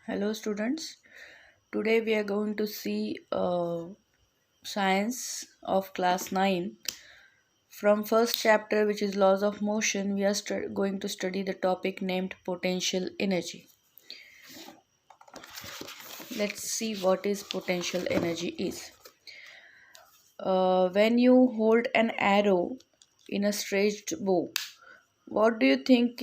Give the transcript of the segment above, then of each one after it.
Hello students, today we are going to see science of class 9. From first chapter, which is laws of motion, we are going to study the topic named potential energy. Let's see what is potential energy is. When you hold an arrow in a stretched bow, what do you think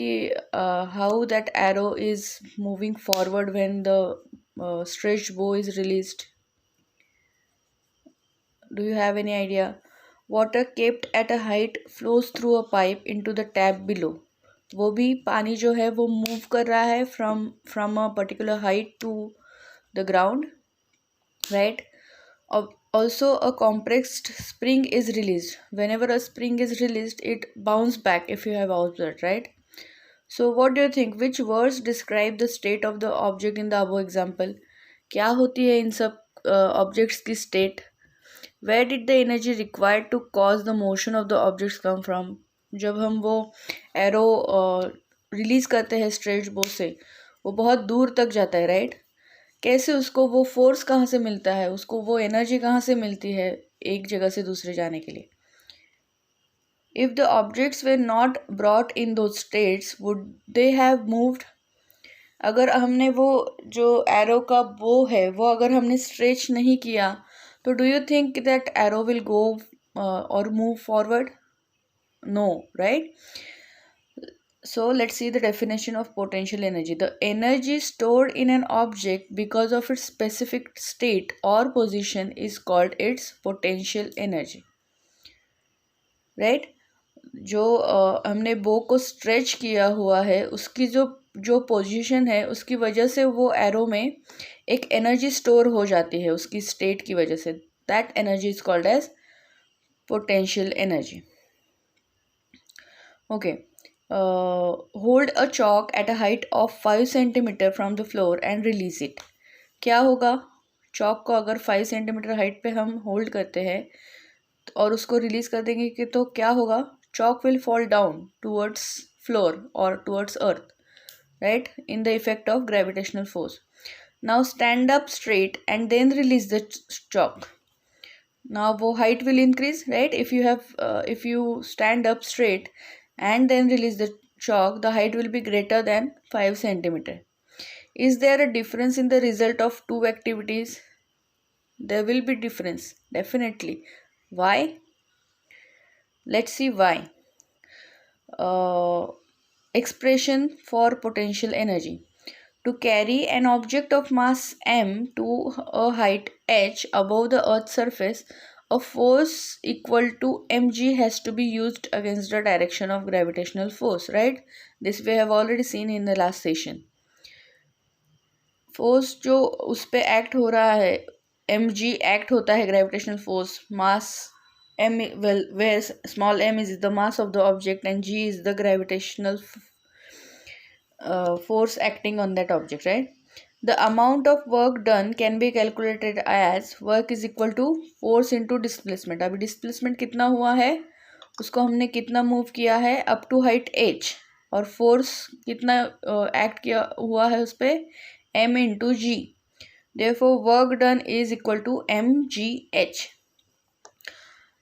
how that arrow is moving forward when the stretched bow is released? Do you have any idea? Water kept at a height flows through a pipe into the tap below. वो भी पानी जो है वो move कर रहा है from a particular height to the ground, right? Also, a compressed spring is released. Whenever a spring is released, it bounces back, if you have observed, right? So what do you think? Which words describe the state of the object in the above example? क्या होती है इन सब objects की state? Where did the energy required to cause the motion of the objects come from? जब हम वो arrow release करते हैं स्ट्रेट बो से, वो बहुत दूर तक जाता है, राइट? कैसे उसको वो फोर्स कहाँ से मिलता है, उसको वो एनर्जी कहाँ से मिलती है एक जगह से दूसरे जाने के लिए? If the objects were not brought in two states would they have moved? अगर हमने वो जो एरो का बो है वो अगर हमने स्ट्रेच नहीं किया, तो do you think that arrow will go or move forward? No, right? So let's see the definition of potential energy. The energy stored in an object because of its specific state or position is called its potential energy, right? जो हमने बो को stretch किया हुआ है उसकी जो जो पोजीशन है उसकी वजह से वो एरो में एक एनर्जी स्टोर हो जाती है उसकी स्टेट की वजह से. That energy is called as potential energy. Okay. Hold a chalk at a height of 5 centimeter from the floor and release it. क्या होगा? चॉक को अगर 5 सेंटीमीटर हाइट पे हम होल्ड करते हैं और उसको रिलीज कर देंगे कि तो क्या होगा? Chalk will fall down towards floor or towards earth, right? In the effect of gravitational force. Now stand up straight and then release the chalk. Now wo height will increase, right? If you stand up straight and then release the chalk, the height will be greater than 5 centimeter. Is there a difference in the result of two activities? There will be difference, definitely. Why? Let's see why. Expression for potential energy. To carry an object of mass m to a height h above the earth's surface, a force equal to mg has to be used against the direction of gravitational force, right? This we have already seen in the last session. Force जो उस पर act हो रहा है, mg act होता है gravitational force, mass m, well, where small m is the mass of the object and g is the gravitational force acting on that object, right? The amount of work done can be calculated as work is equal to force into displacement. अभी displacement कितना हुआ है, उसको हमने कितना move किया है up to height h, और फोर्स कितना एक्ट किया हुआ है उस पर m into g. Therefore work done is equal to mgh.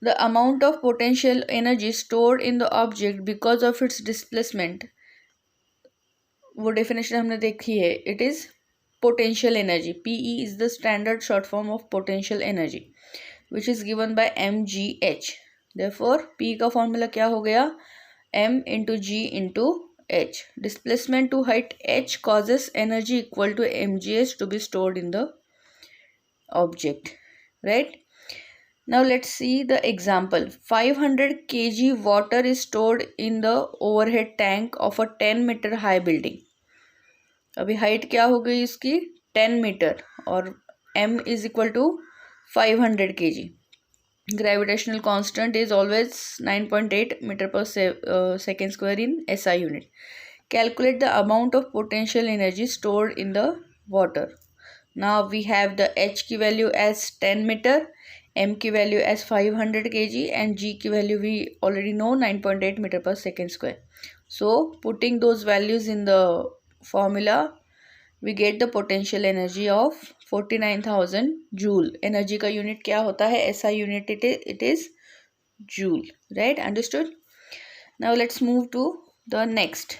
The amount of potential energy stored in the object because of its displacement, वो डेफिनेशन हमने देखी है. It is potential energy. PE is the standard short form of potential energy which is given by mgh. Therefore P का formula क्या हो गया? m into g into h. Displacement to height h causes energy equal to mgh to be stored in the object, right? Now let's see the example. 500 kg water is stored in the overhead tank of a 10-meter high building. अभी height क्या हो गई इसकी? 10 metre, और m is equal to 500 kg. Gravitational constant is always 9.8 meter per second square in SI unit. Calculate the amount of potential energy stored in the water. Now we have the h की value as 10 meter, m की value as 500 kg and g की value we already know 9.8 meter per second square. So putting those values in the formula, we get the potential energy of 49,000 joule. Energy का unit क्या होता है? ऐसा unit it is joule. Right, understood. Now let's move to the next.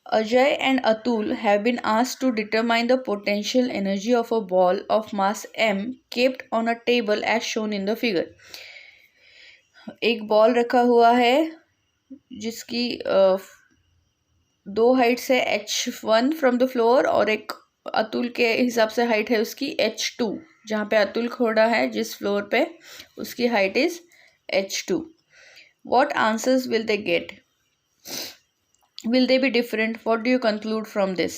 Ajay and Atul have been asked to determine the potential energy of a ball of mass m kept on a table as shown in the figure. एक ball रखा हुआ है जिसकी दो Heights है h1 from the floor और एक अतुल के हिसाब से हाइट है उसकी h2. जहाँ पे अतुल खड़ा है जिस फ्लोर पे उसकी height is h2. What answers will they get? Will they be different? What do you conclude from this?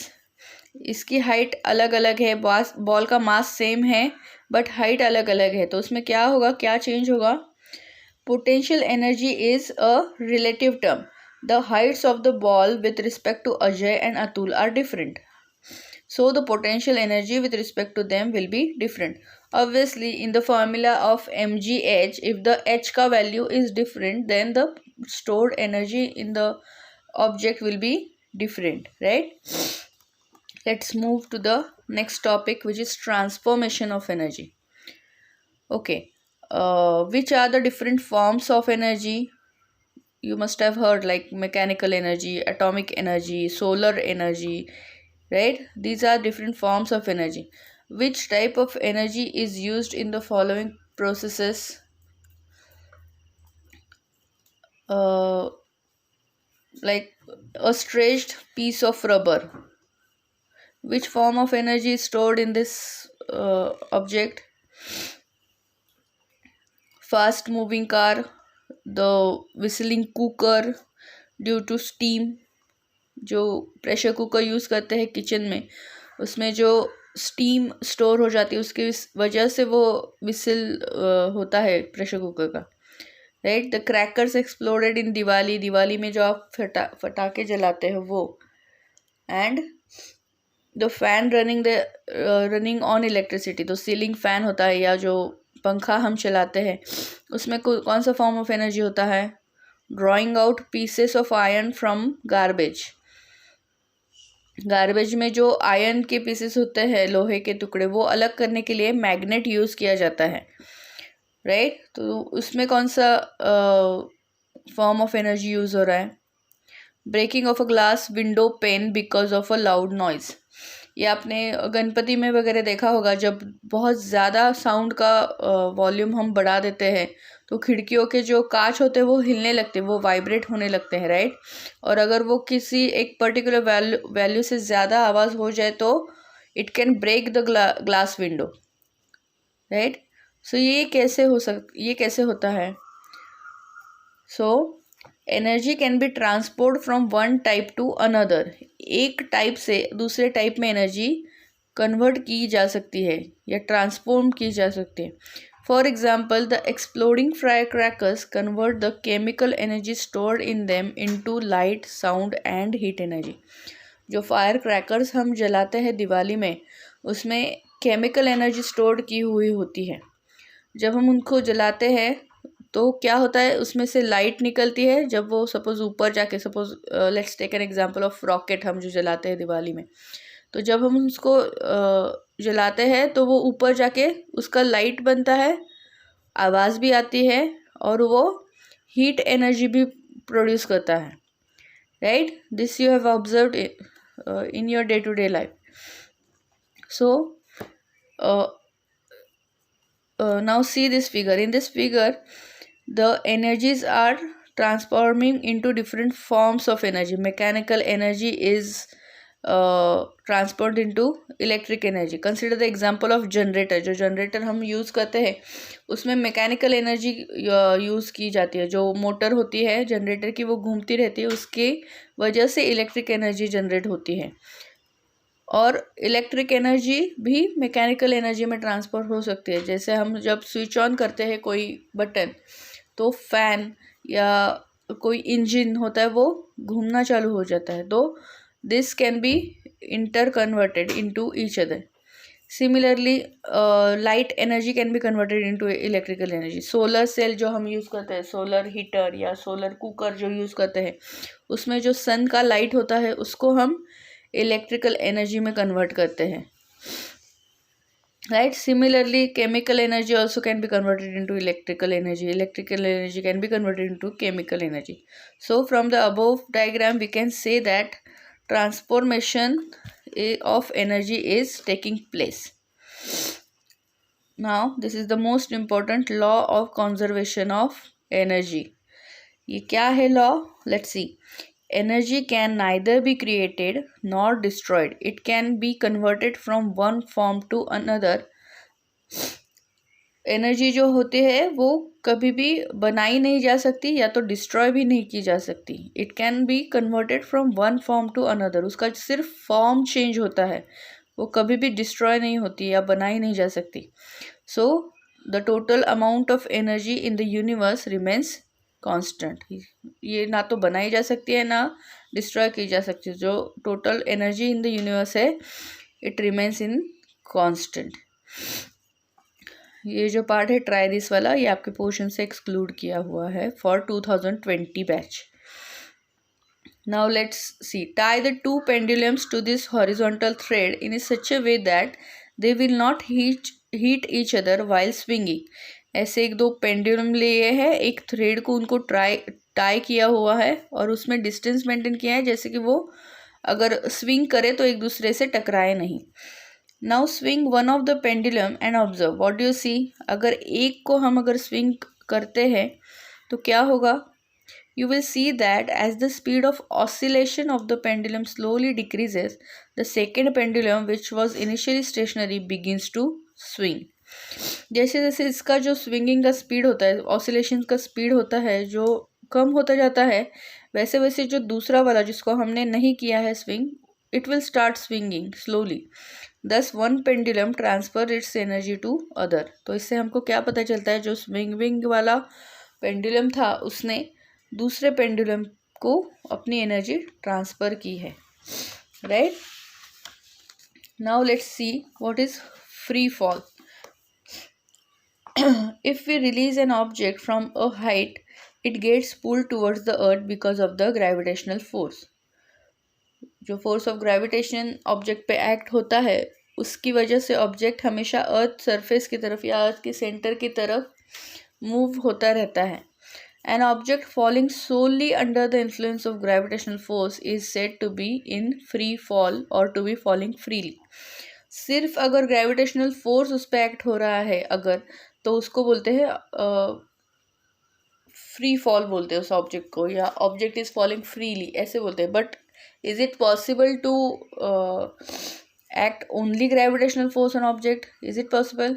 इसकी हाइट अलग अलग है, बॉल का मास सेम है बट हाइट अलग अलग है, तो उसमें क्या होगा, क्या चेंज होगा? Potential energy is a relative term. The heights of the ball with respect to Ajay and Atul are different, so the potential energy with respect to them will be different. Obviously in the formula of mgh, if the h ka value is different then the stored energy in the object will be different, right? Let's move to the next topic, which is transformation of energy. Okay, which are the different forms of energy? You must have heard like mechanical energy, atomic energy, solar energy, right? These are different forms of energy. Which type of energy is used in the following processes? Like a stretched piece of rubber. Which form of energy is stored in this object? Fast moving car, the whistling cooker due to steam. जो pressure cooker use करते हैं kitchen में, उसमें जो steam store हो जाती है उसकी वजह से वो विसिल होता है प्रेशर कुकर का, राइट? द क्रैकर्स एक्सप्लोडेड इन दिवाली, दिवाली में जो आप फटाके जलाते हैं वो. And the fan running on electricity, तो सीलिंग फैन होता है या जो पंखा हम चलाते हैं उसमें कौन सा फॉर्म ऑफ एनर्जी होता है? Drawing out pieces of iron from garbage. Garbage में जो आयरन के पीसेस होते हैं, लोहे के टुकड़े, वो अलग करने के लिए मैग्नेट यूज़ किया जाता है, राइट? तो उसमें कौन सा फॉर्म ऑफ एनर्जी यूज़ हो रहा है? Breaking of a glass window pane because of a loud noise. ये आपने गणपति में वगैरह देखा होगा, जब बहुत ज़्यादा साउंड का वॉल्यूम हम बढ़ा देते हैं तो खिड़कियों के जो कांच होते हैं वो हिलने लगते हैं, वो वाइब्रेट होने लगते हैं, राइट? और अगर वो किसी एक पर्टिकुलर वैल्यू से ज़्यादा आवाज़ हो जाए तो it can break the glass window, right? So ये कैसे होता है? So energy can be transport from one type to another. एक टाइप से दूसरे टाइप में एनर्जी कन्वर्ट की जा सकती है या ट्रांसफॉर्म की जा सकती है. For example, the exploding fire crackers convert the chemical energy stored in them into light, sound and heat energy. जो फायर क्रैकर्स हम जलाते हैं दिवाली में, उसमें केमिकल एनर्जी स्टोर्ड की हुई होती है. जब हम उनको जलाते हैं तो क्या होता है, उसमें से लाइट निकलती है. जब वो सपोज ऊपर जाके, suppose let's take an example of rocket हम जो जलाते हैं दिवाली में, तो जब हम उसको जलाते हैं तो वो ऊपर जाके उसका लाइट बनता है, आवाज़ भी आती है और वो हीट एनर्जी भी प्रोड्यूस करता है, right? This you have observed in your day to day life. So now see this figure. In this figure the energies are transforming into different forms of energy. Mechanical energy is transformed into electric energy. Consider the example of generator. जो generator हम use करते हैं उसमें mechanical energy use की जाती है. जो motor होती है जनरेटर की वो घूमती रहती है, उसकी वजह से इलेक्ट्रिक एनर्जी जनरेट होती है. और इलेक्ट्रिक एनर्जी भी मैकेनिकल एनर्जी में ट्रांसफर हो सकती है. जैसे हम जब स्विच ऑन करते हैं कोई बटन तो फैन या कोई इंजन होता है वो घूमना चालू हो जाता है, तो this can be inter converted into each other. Similarly light energy can be converted into electrical energy. Solar cell जो हम यूज़ करते हैं, सोलर हीटर या सोलर कुकर जो यूज़ करते हैं, उसमें जो सन का लाइट होता है उसको हम इलेक्ट्रिकल एनर्जी में कन्वर्ट करते हैं, right. Similarly chemical energy also can be converted into electrical energy can be converted into chemical energy. So from the above diagram we can say that transformation of energy is taking place. Now this is the most important law of conservation of energy. ये क्या है law? Let's see. Energy can neither be created nor destroyed. It can be converted from one form to another. Energy जो होती है वो कभी भी बनाई नहीं जा सकती या तो डिस्ट्रॉय भी नहीं की जा सकती. It can be converted from one form to another. उसका सिर्फ फॉर्म चेंज होता है, वो कभी भी डिस्ट्रॉय नहीं होती या बनाई नहीं जा सकती. So the total amount of energy in the universe remains constant. ये ना तो बनाई जा सकती है ना डिस्ट्रॉय की जा सकती है. जो total energy in the universe है इट रिमेन्स इन कांस्टेंट. ये जो पार्ट है ट्राई दिस वाला, ये आपके पोर्शन से एक्सक्लूड किया हुआ है for 2020 batch. Now let's see. Tie the two pendulums to this horizontal thread in such a way that they will not hit each other while swinging. ऐसे एक दो पेंडुलम लिए हैं, एक थ्रेड को उनको टाई किया हुआ है और उसमें डिस्टेंस मेंटेन किया है जैसे कि वो अगर स्विंग करे तो एक दूसरे से टकराए नहीं. Now swing one of the pendulum and observe what do you see. अगर एक को हम अगर स्विंग करते हैं तो क्या होगा? You will see that as the speed of oscillation of the pendulum slowly decreases, the second pendulum which was initially stationary begins to swing. जैसे जैसे इसका जो स्विंगिंग का स्पीड होता है, ऑसिलेशन का स्पीड होता है, जो कम होता जाता है, वैसे वैसे जो दूसरा वाला जिसको हमने नहीं किया है swing, it will start swinging slowly. Thus one pendulum transfer its energy to other. तो इससे हमको क्या पता चलता है? जो स्विंगिंग वाला पेंडुलम था उसने दूसरे पेंडुलम को अपनी एनर्जी ट्रांसफ़र की है, right. Now let's see what is free fall. If we release an object from a height, it gets pulled towards the earth because of the gravitational force. जो force of gravitation object पे act होता है उसकी वजह से object हमेशा earth surface की तरफ या अर्थ के सेंटर की तरफ मूव होता रहता है. An object falling solely under the influence of gravitational force is said to be in free fall or to be falling freely. सिर्फ अगर ग्रेविटेशनल फोर्स उस पर एक्ट हो रहा है अगर, तो उसको बोलते हैं फ्री फॉल बोलते हैं उस ऑब्जेक्ट को, या ऑब्जेक्ट इज फॉलिंग फ्रीली ऐसे बोलते हैं. But is it possible to act only gravitational force on object? Is it possible?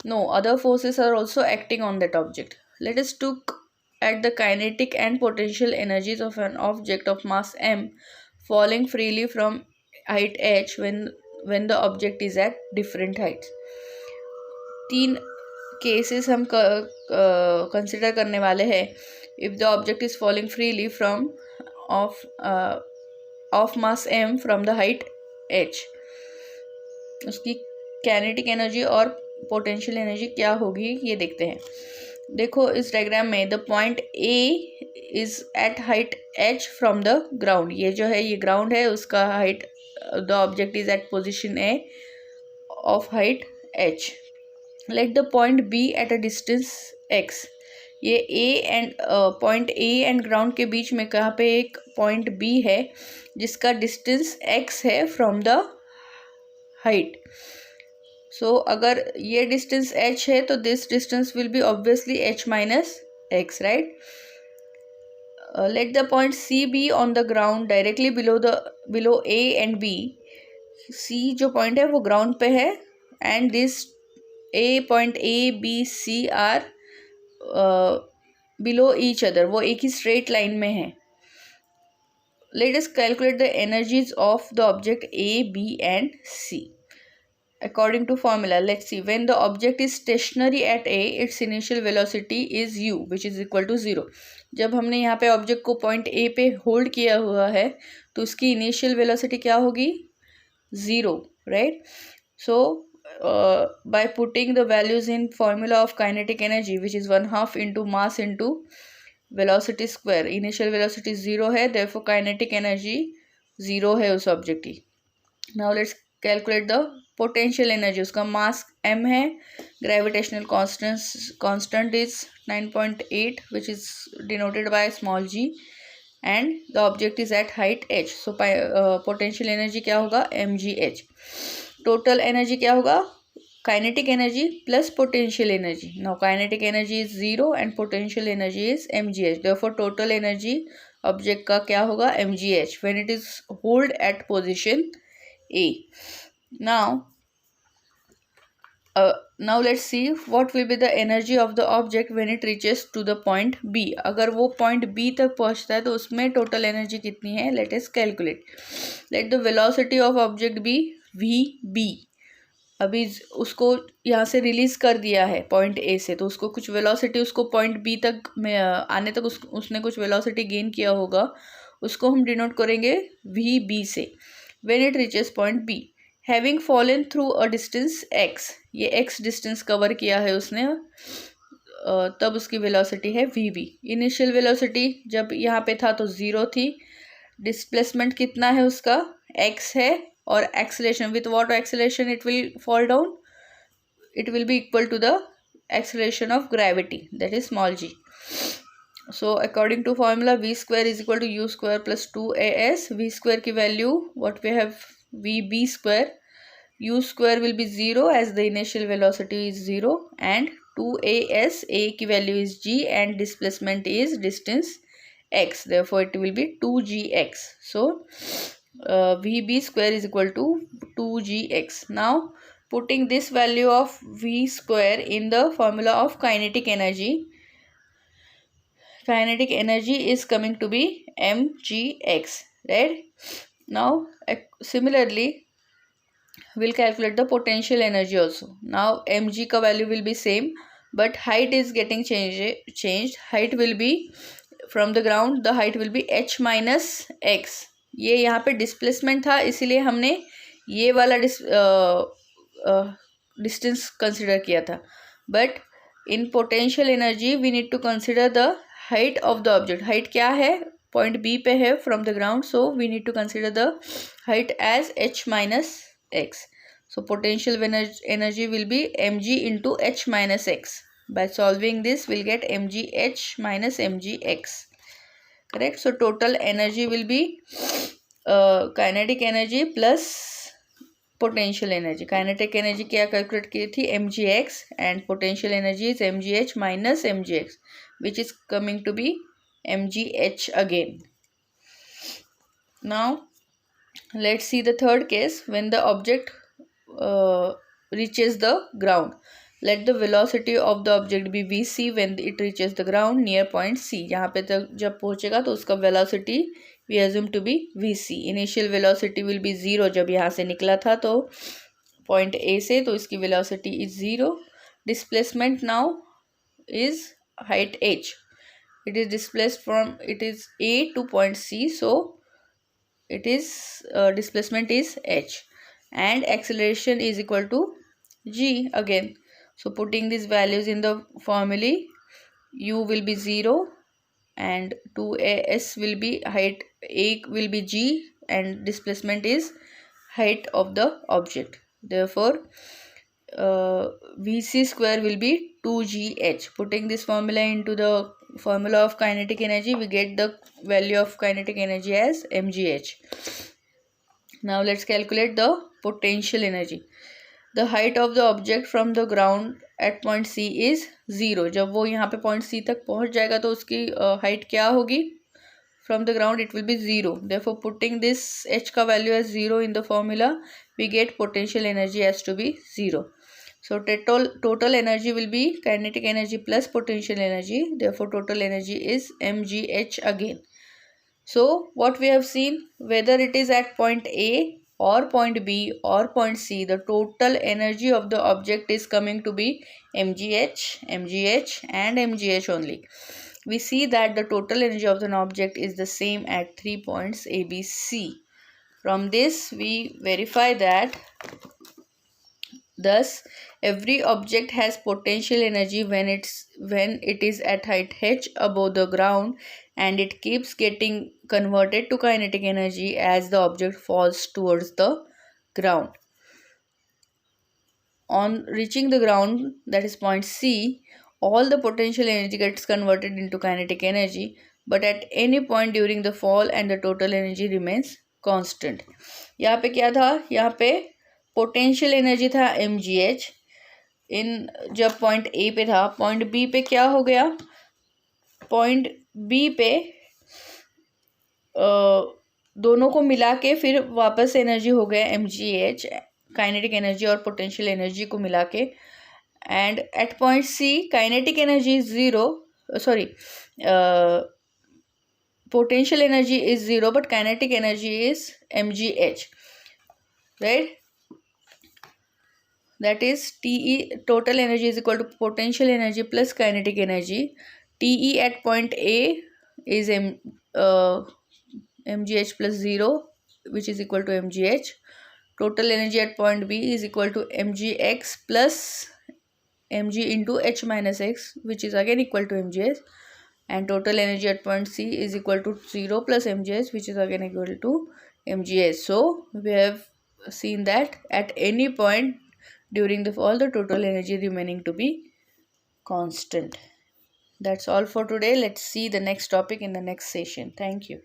No, other forces are also acting on that object. Let us look at the kinetic and potential energies of an object of mass m falling freely from height h when the object is at different heights. 3 cases हम consider करने वाले हैं. If the object is falling freely from of mass m from the height h, उसकी kinetic energy और potential energy क्या होगी ये देखते हैं. देखो इस डायग्राम में the point A is at height h from the ground. ये जो है ये ग्राउंड है, उसका height, the object is at position A of height h. Let the point B be at डिस्टेंस x. ये पॉइंट ए एंड ग्राउंड के बीच में कहाँ पे एक पॉइंट बी है जिसका डिस्टेंस x है फ्रॉम द हाइट. सो अगर ये डिस्टेंस h है तो this distance will be obviously h minus x, right. Let the point C be on the ground directly below a and b. c जो point है वो ground पे है and this point a b c are below each other, वो एक ही straight line में है. Let us calculate the energies of the object A B and C according to formula. Let's see. When the object is stationary at a, its initial velocity is u which is equal to 0. जब हमने यहाँ पे object को point A पे hold किया हुआ है तो उसकी इनिशियल वेलोसिटी क्या होगी? 0, right. So by putting the values in formula of kinetic energy which is 1/2 into mass into velocity square, initial velocity 0 है, therefore kinetic energy ज़ीरो है उस ऑब्जेक्ट की। Now let's calculate the potential energy. उसका mass m है, gravitational constant is 9.8 which is denoted by small g and the object is at height h। So potential energy क्या होगा, mgh। Total energy क्या होगा, kinetic energy plus potential energy. Now kinetic energy is 0 and potential energy is mgh। Therefore total energy object का क्या होगा, mgh when it is hold at position A. Now let's see what will be the energy of the object when it reaches to the point B. अगर वो point B तक पहुंचता है तो उसमें total energy कितनी है, let us calculate. Let the velocity of object be VB. अभी उसको यहाँ से रिलीज कर दिया है पॉइंट ए से, तो उसको कुछ वेलोसिटी, उसको पॉइंट बी तक में आने तक उसने कुछ वेलोसिटी गेन किया होगा, उसको हम डिनोट करेंगे वी बी से। When it reaches point B, having fallen through a distance x, ये एक्स डिस्टेंस कवर किया है उसने, तब उसकी वेलोसिटी है वी बी। इनिशियल वेलोसिटी जब यहाँ पे था तो 0 थी, डिस्प्लेसमेंट कितना है उसका, एक्स है, और acceleration with what acceleration it will fall down, it will be equal to the acceleration of gravity, that is small g. So according to formula v square is equal to u square plus 2as. V square की value what we have, vb square, u square will be 0 as the initial velocity is 0 and 2as, a की value is g and displacement is distance x, therefore it will be 2gx. So vb square is equal to 2gx. Now putting this value of v square in the formula of kinetic energy, kinetic energy is coming to be mgx, right? Now similarly we'll calculate the potential energy also. Now mg ka value will be same but height is getting changed. Height will be from the ground, the height will be h minus x. ये यहाँ पे displacement था इसीलिए हमने ये वाला distance consider किया था, but in potential energy we need to consider the height of the object. Height क्या है, पॉइंट बी पे है from the ground, so we need to consider the height as h minus x. So potential energy will be mg into h minus x. By solving this we'll get mgh minus mgx, correct? So total energy will be kinetic energy plus potential energy. Kinetic energy क्या calculate की थी, mgx, and potential energy is mgh minus mgx, which is coming to be mgh again. Now let's see the third case. When the object reaches the ground, let the velocity of the object be vc when it reaches the ground near point c. यहाँ पे तक जब पहुँचेगा तो उसका velocity we assume to be vc. Initial velocity will be 0 जब यहाँ से निकला था तो point a से, तो इसकी velocity is 0. Displacement now is height h. It is displaced from, it is a to point c, so it is displacement is h, and acceleration is equal to g again. So putting these values in the formula, u will be 0 and 2as will be height, a will be g, and displacement is height of the object. Therefore vc square will be 2gh. Putting this formula into the formula of kinetic energy, we get the value of kinetic energy as mgh. Now let's calculate the potential energy. The height of the object from the ground at point C is 0. जब वो यहाँ पे point C तक पहुँच जाएगा तो उसकी height क्या होगी, from the ground it will be 0. Therefore putting this h का value as 0 in the formula, we get potential energy as to be 0. So total energy will be kinetic energy plus potential energy. Therefore total energy is mgh again. So what we have seen, whether it is at point A or point B or point C, the total energy of the object is coming to be mgh, mgh and mgh only. We see that the total energy of an object is the same at 3 points A, B, C. From this we verify that thus every object has potential energy when it is at height h above the ground, and it keeps getting converted to kinetic energy as the object falls towards the ground. On reaching the ground, that is point C, all the potential energy gets converted into kinetic energy, but at any point during the fall and the total energy remains constant. यहाँ पे क्या था, यहाँ पे potential energy था mgh इन जब point A पे था. पॉइंट बी पे क्या हो गया, पॉइंट बी पे दोनों को मिला के फिर वापस एनर्जी हो गया mgh, काइनेटिक एनर्जी और पोटेंशियल एनर्जी को मिला के. And at point C kinetic energy is zero, sorry potential energy is 0 but kinetic energy is mgh, right? That is TE, total energy is equal to potential energy plus kinetic energy. TE at point A is mgh plus 0, which is equal to mgh. Total energy at point B is equal to mgx plus mg into h minus x, which is again equal to mgh. And total energy at point C is equal to 0 plus mgh, which is again equal to mgh. So we have seen that at any point during the fall, the total energy remaining to be constant. That's all for today. Let's see the next topic in the next session. Thank you.